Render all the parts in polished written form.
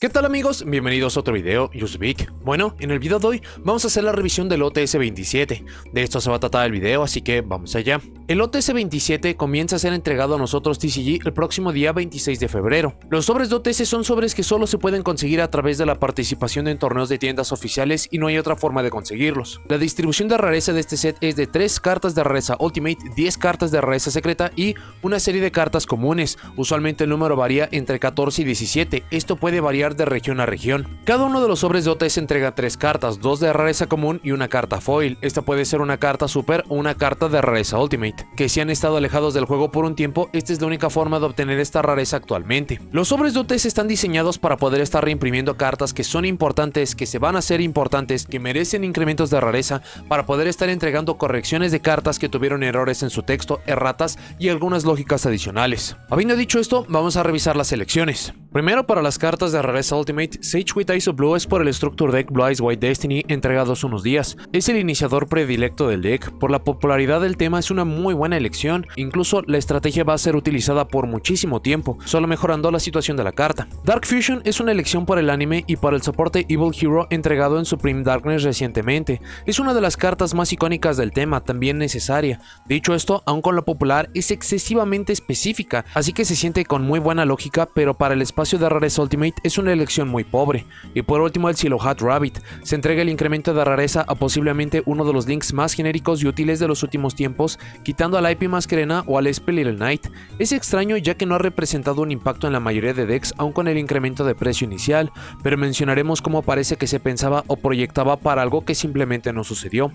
¿Qué tal amigos? Bienvenidos a otro video, yo soy Vic. Bueno, en el video de hoy vamos a hacer la revisión del OTS 27. De esto se va a tratar el video, así que vamos allá. El OTS 27 comienza a ser entregado a nosotros TCG el próximo día 26 de febrero. Los sobres de OTS son sobres que solo se pueden conseguir a través de la participación en torneos de tiendas oficiales y no hay otra forma de conseguirlos. La distribución de rareza de este set es de 3 cartas de rareza Ultimate, 10 cartas de rareza secreta y una serie de cartas comunes. Usualmente el número varía entre 14 y 17, esto puede variar de región a región. Cada uno de los sobres de OTS entrega 3 cartas, 2 de rareza común y una carta foil. Esta puede ser una carta super o una carta de rareza Ultimate. Que si han estado alejados del juego por un tiempo, esta es la única forma de obtener esta rareza actualmente. Los sobres de OTS están diseñados para poder estar reimprimiendo cartas que son importantes, que se van a hacer importantes, que merecen incrementos de rareza, para poder estar entregando correcciones de cartas que tuvieron errores en su texto, erratas y algunas lógicas adicionales. Habiendo dicho esto, vamos a revisar las selecciones. Primero, para las cartas de rareza Ultimate, Sage with Ice of Blue es por el Structure Deck Blue Eyes White Destiny entregado hace unos días. Es el iniciador predilecto del deck, por la popularidad del tema es una muy buena elección, incluso la estrategia va a ser utilizada por muchísimo tiempo, solo mejorando la situación de la carta. Dark Fusion es una elección por el anime y para el soporte Evil Hero entregado en Supreme Darkness recientemente. Es una de las cartas más icónicas del tema, también necesaria. Dicho esto, aun con lo popular, es excesivamente específica, así que se siente con muy buena lógica, pero para el espacio de rareza Ultimate es una elección muy pobre. Y por último, el Silhouette Rabbit. Se entrega el incremento de rareza a posiblemente uno de los links más genéricos y útiles de los últimos tiempos, quitando al IP Masquerena o al Espe Little Knight. Es extraño ya que no ha representado un impacto en la mayoría de decks aun con el incremento de precio inicial, pero mencionaremos cómo parece que se pensaba o proyectaba para algo que simplemente no sucedió.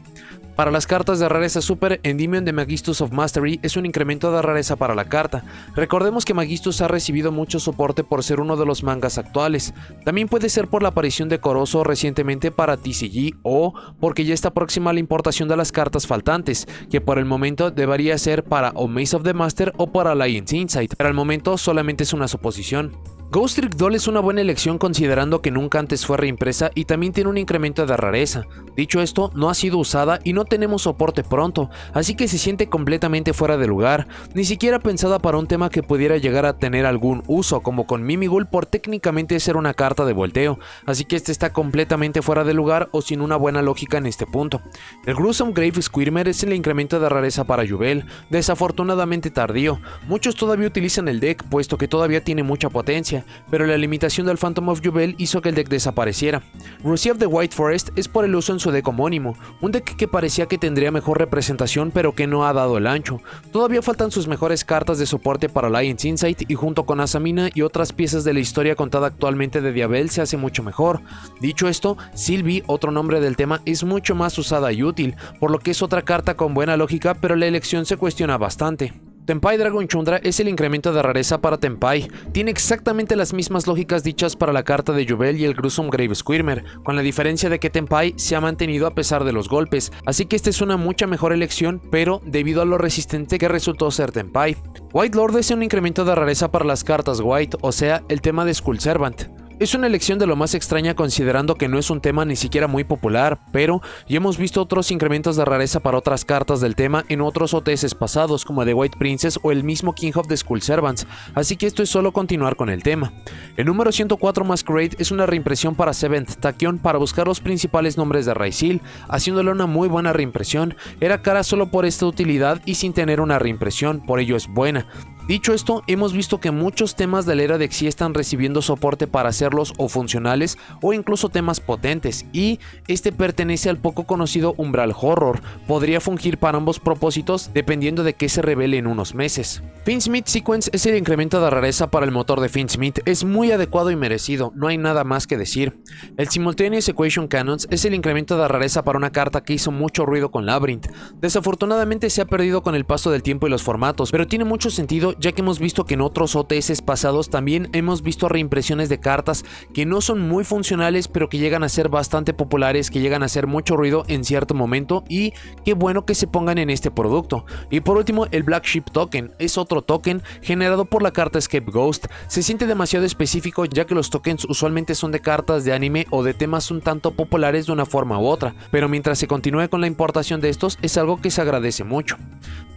Para las cartas de rareza super, Endymion de Magistus of Mastery es un incremento de rareza para la carta. Recordemos que Magistus ha recibido mucho soporte por ser uno de los mangas actuales. También puede ser por la aparición de Corozo recientemente para TCG o porque ya está próxima la importación de las cartas faltantes, que por el momento debería ser para o Maze of the Master o para Alliance Insight, pero al momento solamente es una suposición. Ghost Trick Doll es una buena elección considerando que nunca antes fue reimpresa y también tiene un incremento de rareza. Dicho esto, no ha sido usada y no tenemos soporte pronto, así que se siente completamente fuera de lugar, ni siquiera pensada para un tema que pudiera llegar a tener algún uso, como con Mimigul por técnicamente ser una carta de volteo, así que este está completamente fuera de lugar o sin una buena lógica en este punto. El Gruesome Grave Squirmer es el incremento de rareza para Yubel, desafortunadamente tardío. Muchos todavía utilizan el deck puesto que todavía tiene mucha potencia, pero la limitación del Phantom of Yubel hizo que el deck desapareciera. Rusia of the White Forest es por el uso en su deck homónimo, un deck que parecía que tendría mejor representación pero que no ha dado el ancho. Todavía faltan sus mejores cartas de soporte para Alliance Insight y junto con Asamina y otras piezas de la historia contada actualmente de Diabel se hace mucho mejor. Dicho esto, Sylvie, otro nombre del tema, es mucho más usada y útil, por lo que es otra carta con buena lógica, pero la elección se cuestiona bastante. Tenpai Dragon Chundra es el incremento de rareza para Tenpai. Tiene exactamente las mismas lógicas dichas para la carta de Yubel y el Gruesome Grave Squirmer, con la diferencia de que Tenpai se ha mantenido a pesar de los golpes, así que esta es una mucha mejor elección, pero debido a lo resistente que resultó ser Tenpai. White Lord es un incremento de rareza para las cartas White, o sea, el tema de Skull Servant. Es una elección de lo más extraña considerando que no es un tema ni siquiera muy popular, pero ya hemos visto otros incrementos de rareza para otras cartas del tema en otros OTS pasados como The White Princess o el mismo King of the Skull Servants, así que esto es solo continuar con el tema. El número 104 Masquerade es una reimpresión para Seventh Tachyon para buscar los principales nombres de Raisil, haciéndole una muy buena reimpresión. Era cara solo por esta utilidad y sin tener una reimpresión, por ello es buena. Dicho esto, hemos visto que muchos temas de la era de Xyz están recibiendo soporte para hacerlos o funcionales o incluso temas potentes, y este pertenece al poco conocido Umbral Horror. Podría fungir para ambos propósitos dependiendo de qué se revele en unos meses. Finsmith Sequence es el incremento de rareza para el motor de Finsmith, es muy adecuado y merecido, no hay nada más que decir. El Simultaneous Equation Cannons es el incremento de rareza para una carta que hizo mucho ruido con Labyrinth. Desafortunadamente se ha perdido con el paso del tiempo y los formatos, pero tiene mucho sentido ya que hemos visto que en otros OTS pasados también hemos visto reimpresiones de cartas que no son muy funcionales pero que llegan a ser bastante populares, que llegan a hacer mucho ruido en cierto momento, y qué bueno que se pongan en este producto. Y por último, el Black Sheep Token es otro token generado por la carta Escape Ghost. Se siente demasiado específico ya que los tokens usualmente son de cartas de anime o de temas un tanto populares de una forma u otra, pero mientras se continúe con la importación de estos es algo que se agradece mucho.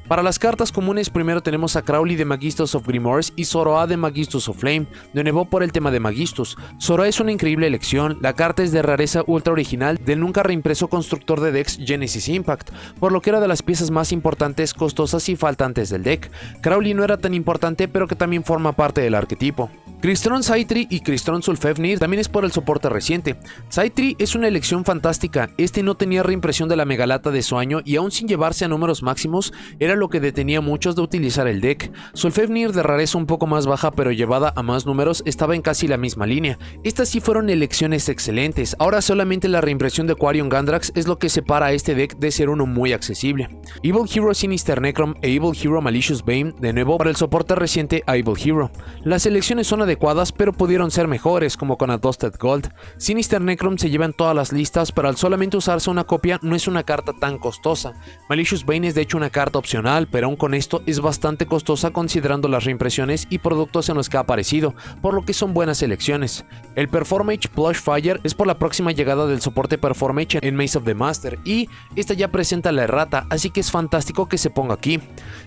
Para las cartas comunes primero tenemos a Crowley de Magistus of Grimoires y Zoroa de Magistus of Flame, de nuevo por el tema de Magistus. Zoroa es una increíble elección, la carta es de rareza ultra original del nunca reimpreso constructor de decks Genesis Impact, por lo que era de las piezas más importantes, costosas y faltantes del deck. Crowley no era tan importante, pero que también forma parte del arquetipo. Crystron Saitri y Crystron Sulfefnir también es por el soporte reciente. Saitri es una elección fantástica, este no tenía reimpresión de la Megalata de su año y aún sin llevarse a números máximos, era lo que detenía a muchos de utilizar el deck. Sulfefnir de rareza un poco más baja pero llevada a más números estaba en casi la misma línea. Estas sí fueron elecciones excelentes, ahora solamente la reimpresión de Quarion Gandrax es lo que separa a este deck de ser uno muy accesible. Evil Hero Sinister Necrom e Evil Hero Malicious Bane, de nuevo para el soporte reciente a Evil Hero. Las elecciones son adecuadas pero pudieron ser mejores, como con Adusted Gold. Sinister Necrom se lleva en todas las listas, pero al solamente usarse una copia no es una carta tan costosa. Malicious Bane es de hecho una carta opcional, pero aún con esto es bastante costosa considerando las reimpresiones y productos en los que ha aparecido, por lo que son buenas elecciones. El Performage Plush Fire es por la próxima llegada del soporte Performage en Maze of the Master, y esta ya presenta la errata, así que es fantástico que se ponga aquí.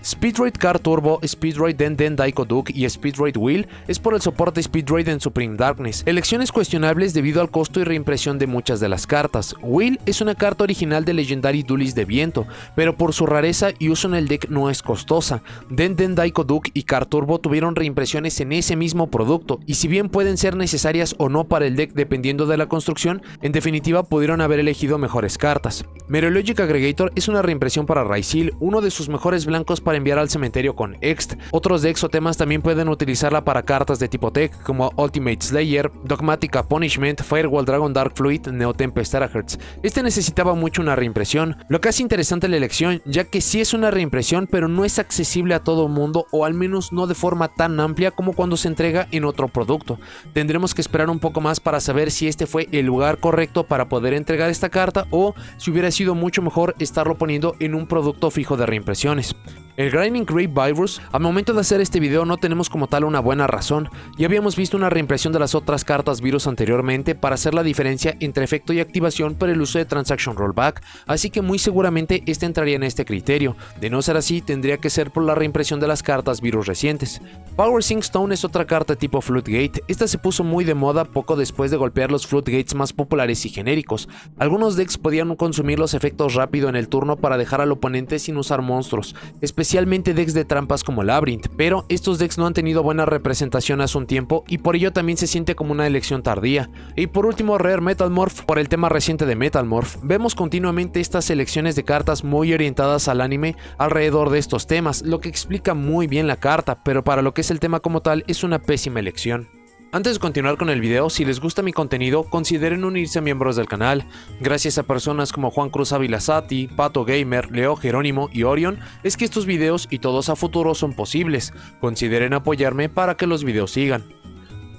Speedroid Car Turbo, Speedroid Den Daiko Duke y Speedroid Will es por el soporte Speedroid en Supreme Darkness. Elecciones cuestionables debido al costo y reimpresión de muchas de las cartas. Will es una carta original de Legendary Duelist de viento, pero por su rareza y uso en el deck no es costosa. Den Daiko Duke y Car Turbo tuvieron reimpresiones en ese mismo producto, y si bien pueden ser necesarias o no para el deck dependiendo de la construcción, en definitiva pudieron haber elegido mejores cartas. Meteorologic Aggregator es una reimpresión para Raizil, uno de sus mejores blancos para enviar al cementerio con Ext. Otros decks o temas también pueden utilizarla para cartas de tipo tech como Ultimate Slayer, Dogmatica Punishment, Firewall Dragon Dark Fluid, Neotempest Terahertz. Este necesitaba mucho una reimpresión, lo que hace interesante la elección, ya que sí es una reimpresión pero no es accesible a todo mundo, o al menos no de forma tan amplia como cuando se entrega en otro producto. Tendremos que esperar un poco más para saber si este fue el lugar correcto para poder entregar esta carta, o si hubiera sido mucho mejor estarlo poniendo en un producto fijo de reimpresiones. El Grinding Grave Virus, al momento de hacer este video no tenemos como tal una buena razón. Ya habíamos visto una reimpresión de las otras cartas virus anteriormente para hacer la diferencia entre efecto y activación por el uso de Transaction Rollback, así que muy seguramente este entraría en este criterio. De no ser así, tendría que ser por la reimpresión de las cartas virus recientes. Power Sink Stone es otra carta tipo Floodgate. Esta se puso muy de moda poco después de golpear los Floodgates más populares y genéricos. Algunos decks podían consumir los efectos rápido en el turno para dejar al oponente sin usar monstruos, especialmente decks de trampas como Labyrinth, pero estos decks no han tenido buena representación hace un tiempo y por ello también se siente como una elección tardía. Y por último, Rare Metalmorph, por el tema reciente de Metalmorph. Vemos continuamente estas selecciones de cartas muy orientadas al anime alrededor de estos temas, lo que explica muy bien la carta, pero para lo que es el tema como tal es una pésima elección. Antes de continuar con el video, si les gusta mi contenido, consideren unirse a miembros del canal. Gracias a personas como Juan Cruz Avilazati, Pato Gamer, Leo Jerónimo y Orion, es que estos videos y todos a futuro son posibles. Consideren apoyarme para que los videos sigan.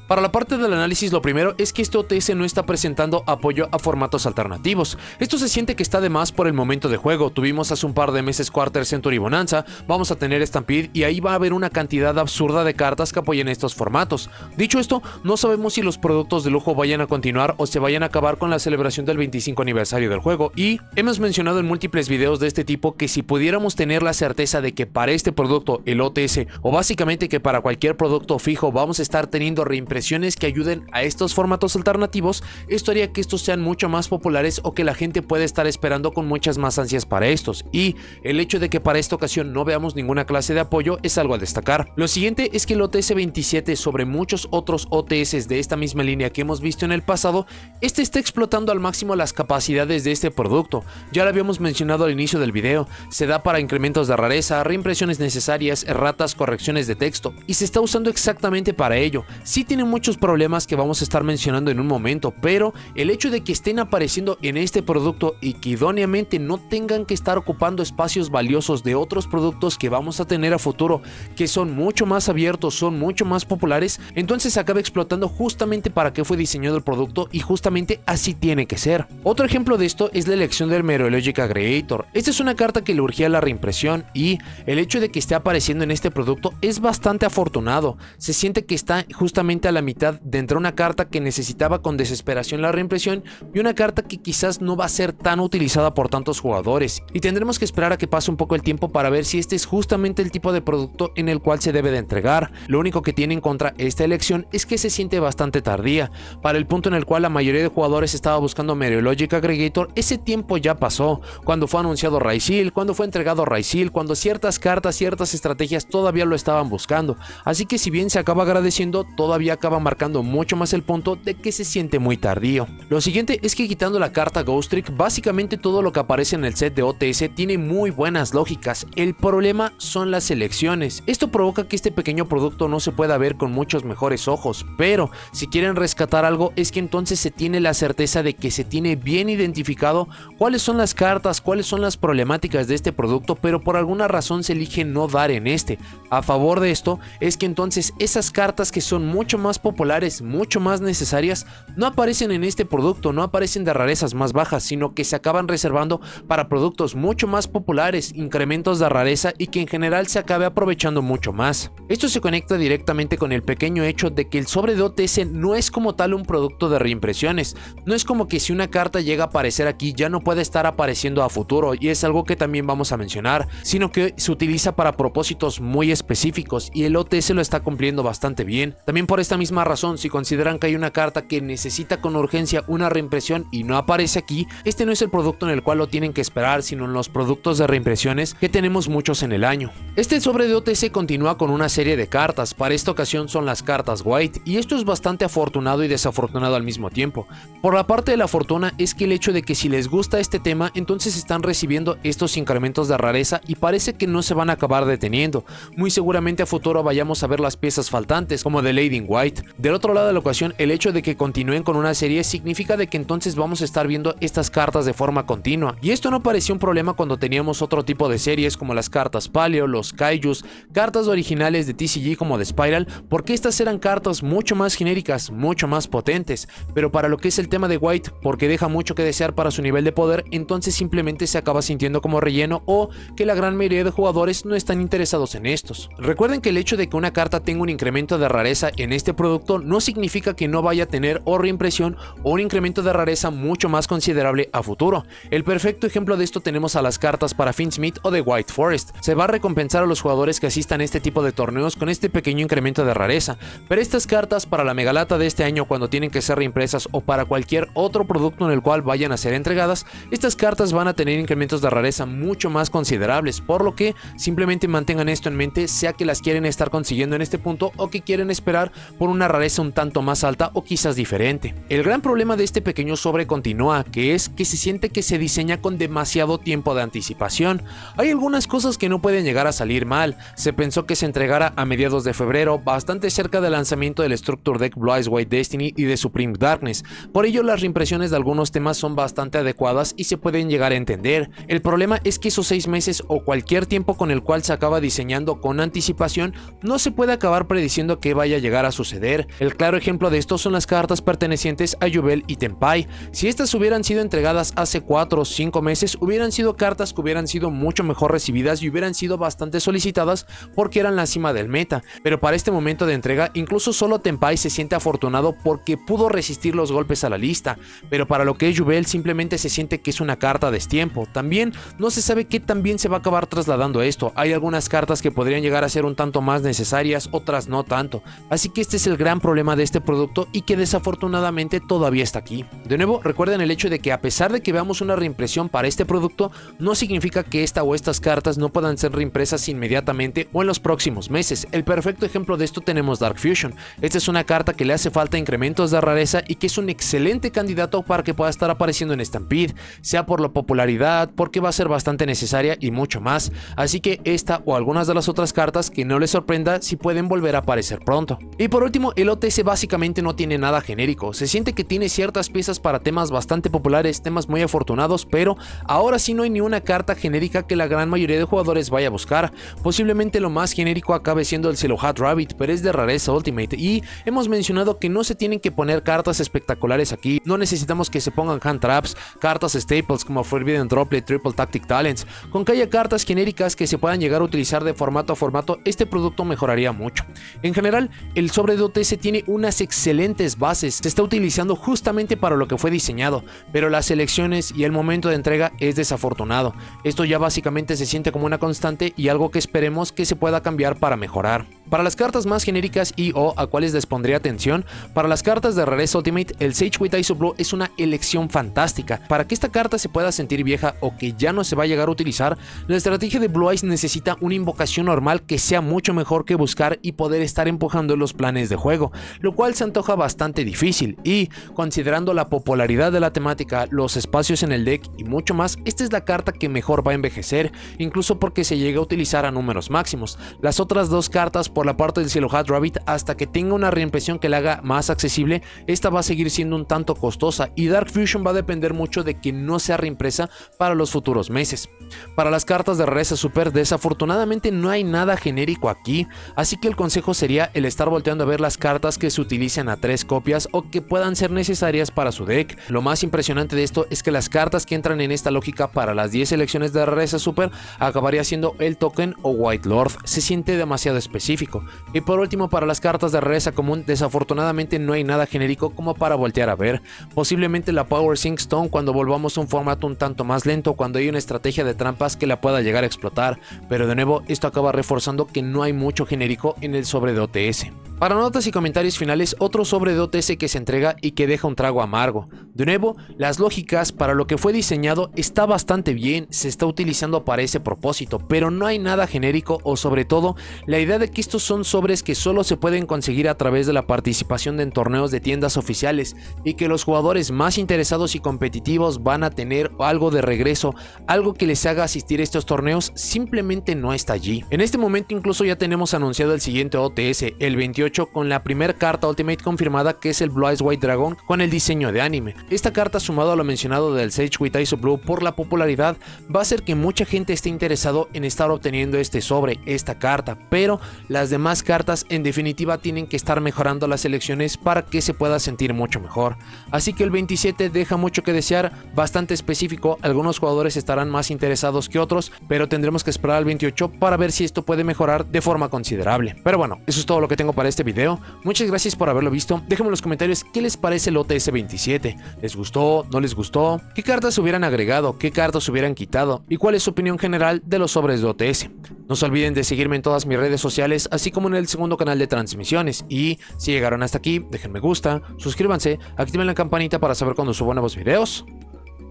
Para la parte del análisis, lo primero es que este OTS no está presentando apoyo a formatos alternativos. Esto se siente que está de más por el momento de juego. Tuvimos hace un par de meses Quarter Century Bonanza, vamos a tener Stampede y ahí va a haber una cantidad absurda de cartas que apoyen estos formatos. Dicho esto, no sabemos si los productos de lujo vayan a continuar o se vayan a acabar con la celebración del 25 aniversario del juego, y hemos mencionado en múltiples videos de este tipo que si pudiéramos tener la certeza de que para este producto, el OTS, o básicamente que para cualquier producto fijo vamos a estar teniendo reimpresiones que ayuden a estos formatos alternativos, esto haría que estos sean mucho más populares o que la gente pueda estar esperando con muchas más ansias para estos, y el hecho de que para esta ocasión no veamos ninguna clase de apoyo es algo a destacar. Lo siguiente es que el OTS 27, sobre muchos otros OTS de esta misma línea que hemos visto en el pasado, este está explotando al máximo las capacidades de este producto. Ya lo habíamos mencionado al inicio del video, se da para incrementos de rareza, reimpresiones necesarias, erratas, correcciones de texto, y se está usando exactamente para ello. Sí tiene muchos problemas que vamos a estar mencionando en un momento, pero el hecho de que estén apareciendo en este producto y que idóneamente no tengan que estar ocupando espacios valiosos de otros productos que vamos a tener a futuro, que son mucho más abiertos, son mucho más populares, entonces acaba explotando justamente para qué fue diseñado el producto, y justamente así tiene que ser. Otro ejemplo de esto es la elección del Meteorologic Aggregator. Esta es una carta que le urgía la reimpresión, y el hecho de que esté apareciendo en este producto es bastante afortunado. Se siente que está justamente a la la mitad de entre una carta que necesitaba con desesperación la reimpresión y una carta que quizás no va a ser tan utilizada por tantos jugadores, y tendremos que esperar a que pase un poco el tiempo para ver si este es justamente el tipo de producto en el cual se debe de entregar. Lo único que tiene en contra esta elección es que se siente bastante tardía. Para el punto en el cual la mayoría de jugadores estaba buscando Mereologic Aggregator, ese tiempo ya pasó. Cuando fue anunciado Raizil, cuando fue entregado Raizil, cuando ciertas cartas, ciertas estrategias todavía lo estaban buscando. Así que si bien se acaba agradeciendo, todavía acaba marcando mucho más el punto de que se siente muy tardío. Lo siguiente es que quitando la carta Ghost Trick, básicamente todo lo que aparece en el set de OTS tiene muy buenas lógicas. El problema son las elecciones. Esto provoca que este pequeño producto no se pueda ver con muchos mejores ojos, pero si quieren rescatar algo es que entonces se tiene la certeza de que se tiene bien identificado cuáles son las cartas, cuáles son las problemáticas de este producto, pero por alguna razón se elige no dar en este. A favor de esto es que entonces esas cartas que son mucho más populares, mucho más necesarias, no aparecen en este producto, no aparecen de rarezas más bajas, sino que se acaban reservando para productos mucho más populares, incrementos de rareza y que en general se acabe aprovechando mucho más. Esto se conecta directamente con el pequeño hecho de que el sobre de OTS no es como tal un producto de reimpresiones. No es como que si una carta llega a aparecer aquí ya no puede estar apareciendo a futuro, y es algo que también vamos a mencionar, sino que se utiliza para propósitos muy específicos y el OTS lo está cumpliendo bastante bien. También por esta misma razón, si consideran que hay una carta que necesita con urgencia una reimpresión y no aparece aquí, este no es el producto en el cual lo tienen que esperar, sino en los productos de reimpresiones que tenemos muchos en el año. Este sobre de OTS continúa con una serie de cartas. Para esta ocasión son las cartas White, y esto es bastante afortunado y desafortunado al mismo tiempo. Por la parte de la fortuna es que el hecho de que si les gusta este tema, entonces están recibiendo estos incrementos de rareza y parece que no se van a acabar deteniendo. Muy seguramente a futuro vayamos a ver las piezas faltantes como The Lady in White. Del otro lado de la ecuación, el hecho de que continúen con una serie significa de que entonces vamos a estar viendo estas cartas de forma continua, y esto no parecía un problema cuando teníamos otro tipo de series como las cartas Paleo, los Kaijus, cartas originales de TCG como de Spiral, porque estas eran cartas mucho más genéricas, mucho más potentes, pero para lo que es el tema de White, porque deja mucho que desear para su nivel de poder, entonces simplemente se acaba sintiendo como relleno, o que la gran mayoría de jugadores no están interesados en estos. Recuerden que el hecho de que una carta tenga un incremento de rareza en este producto no significa que no vaya a tener o reimpresión o un incremento de rareza mucho más considerable a futuro. El perfecto ejemplo de esto tenemos a las cartas para Fiendsmith o de White Forest. Se va a recompensar a los jugadores que asistan a este tipo de torneos con este pequeño incremento de rareza, pero estas cartas para la megalata de este año, cuando tienen que ser reimpresas, o para cualquier otro producto en el cual vayan a ser entregadas, estas cartas van a tener incrementos de rareza mucho más considerables, por lo que simplemente mantengan esto en mente, sea que las quieren estar consiguiendo en este punto o que quieren esperar por una rareza un tanto más alta o quizás diferente. El gran problema de este pequeño sobre continúa, que es que se siente que se diseña con demasiado tiempo de anticipación. Hay algunas cosas que no pueden llegar a salir mal. Se pensó que se entregara a mediados de febrero, bastante cerca del lanzamiento del Structure Deck Blue Eyes White Destiny y de Supreme Darkness. Por ello las reimpresiones de algunos temas son bastante adecuadas y se pueden llegar a entender. El problema es que esos 6 meses o cualquier tiempo con el cual se acaba diseñando con anticipación no se puede acabar prediciendo que vaya a llegar a suceder. El claro ejemplo de esto son las cartas pertenecientes a Yubel y Tenpai. Si estas hubieran sido entregadas hace 4 o 5 meses, hubieran sido cartas que hubieran sido mucho mejor recibidas y hubieran sido bastante solicitadas porque eran la cima del meta, pero para este momento de entrega incluso solo Tenpai se siente afortunado porque pudo resistir los golpes a la lista, pero para lo que es Yubel simplemente se siente que es una carta a destiempo. También no se sabe qué tan bien se va a acabar trasladando esto. Hay algunas cartas que podrían llegar a ser un tanto más necesarias, otras no tanto, así que este es el gran problema de este producto y que desafortunadamente todavía está aquí. De nuevo, recuerden el hecho de que a pesar de que veamos una reimpresión para este producto, no significa que esta o estas cartas no puedan ser reimpresas inmediatamente o en los próximos meses. El perfecto ejemplo de esto tenemos Dark Fusion. Esta es una carta que le hace falta incrementos de rareza y que es un excelente candidato para que pueda estar apareciendo en Stampede, sea por la popularidad, porque va a ser bastante necesaria y mucho más. Así que esta o algunas de las otras cartas que no les sorprenda si pueden volver a aparecer pronto. Y por último, el OTS básicamente no tiene nada genérico. Se siente que tiene ciertas piezas para temas bastante populares, temas muy afortunados, pero ahora sí no hay ni una carta genérica que la gran mayoría de jugadores vaya a buscar. Posiblemente lo más genérico acabe siendo el Celohat Rabbit, pero es de rareza Ultimate, y hemos mencionado que no se tienen que poner cartas espectaculares aquí. No necesitamos que se pongan hand traps, cartas staples como Forbidden Droplet, Triple Tactic Talents. Con que haya cartas genéricas que se puedan llegar a utilizar de formato a formato, este producto mejoraría mucho. En general, el sobre de OTS tiene unas excelentes bases, se está utilizando justamente para lo que fue diseñado, pero las elecciones y el momento de entrega es desafortunado. Esto ya básicamente se siente como una constante y algo que esperemos que se pueda cambiar para mejorar. Para las cartas más genéricas y o a cuales les pondría atención, para las cartas de rareza Ultimate, el Sage with Ice of Blue es una elección fantástica. Para que esta carta se pueda sentir vieja o que ya no se va a llegar a utilizar, la estrategia de Blue Eyes necesita una invocación normal que sea mucho mejor que buscar y poder estar empujando los planes de juego, lo cual se antoja bastante difícil y, considerando la popularidad de la temática, los espacios en el deck y mucho más, esta es la carta que mejor va a envejecer, incluso porque se llega a utilizar a números máximos. Las otras dos cartas por la parte del Cielo Hat Rabbit, hasta que tenga una reimpresión que la haga más accesible, esta va a seguir siendo un tanto costosa y Dark Fusion va a depender mucho de que no sea reimpresa para los futuros meses. Para las cartas de rareza super, desafortunadamente no hay nada genérico aquí, así que el consejo sería el estar volteando a ver las cartas que se utilicen a 3 copias o que puedan ser necesarias para su deck. Lo más impresionante de esto es que las cartas que entran en esta lógica para las 10 selecciones de rareza super acabaría siendo el token o White Lord, se siente demasiado específico. Y por último, para las cartas de rareza común, desafortunadamente no hay nada genérico como para voltear a ver. Posiblemente la Power Sync Stone cuando volvamos a un formato un tanto más lento, cuando hay una estrategia de trampas que la pueda llegar a explotar, pero de nuevo esto acaba reforzando que no hay mucho genérico en el sobre de OTS. Para notas y comentarios finales, otro sobre de OTS que se entrega y que deja un trago amargo. De nuevo, las lógicas para lo que fue diseñado está bastante bien, se está utilizando para ese propósito, pero no hay nada genérico o sobre todo la idea de que estos son sobres que solo se pueden conseguir a través de la participación en torneos de tiendas oficiales y que los jugadores más interesados y competitivos van a tener algo de regreso, algo que les haga asistir a estos torneos, simplemente no está allí. En este momento incluso ya tenemos anunciado el siguiente OTS, el 28, con la primera carta Ultimate confirmada, que es el Blue Eyes White Dragon con el diseño de anime. Esta carta, sumado a lo mencionado del Sage with Ice of Blue por la popularidad, va a hacer que mucha gente esté interesado en estar obteniendo este sobre, esta carta, pero las demás cartas en definitiva tienen que estar mejorando las selecciones para que se pueda sentir mucho mejor. Así que el 27 deja mucho que desear, bastante específico, algunos jugadores estarán más interesados que otros, pero tendremos que esperar al 28 para ver si esto puede mejorar de forma considerable. Pero bueno, eso es todo lo que tengo para este video. Muchas gracias por haberlo visto. Déjenme en los comentarios qué les parece el OTS 27. ¿Les gustó? ¿No les gustó? ¿Qué cartas hubieran agregado? ¿Qué cartas hubieran quitado? ¿Y cuál es su opinión general de los sobres de OTS? No se olviden de seguirme en todas mis redes sociales, así como en el segundo canal de transmisiones. Y si llegaron hasta aquí, dejen me gusta, suscríbanse, activen la campanita para saber cuando subo nuevos videos.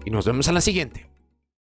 Y nos vemos en la siguiente.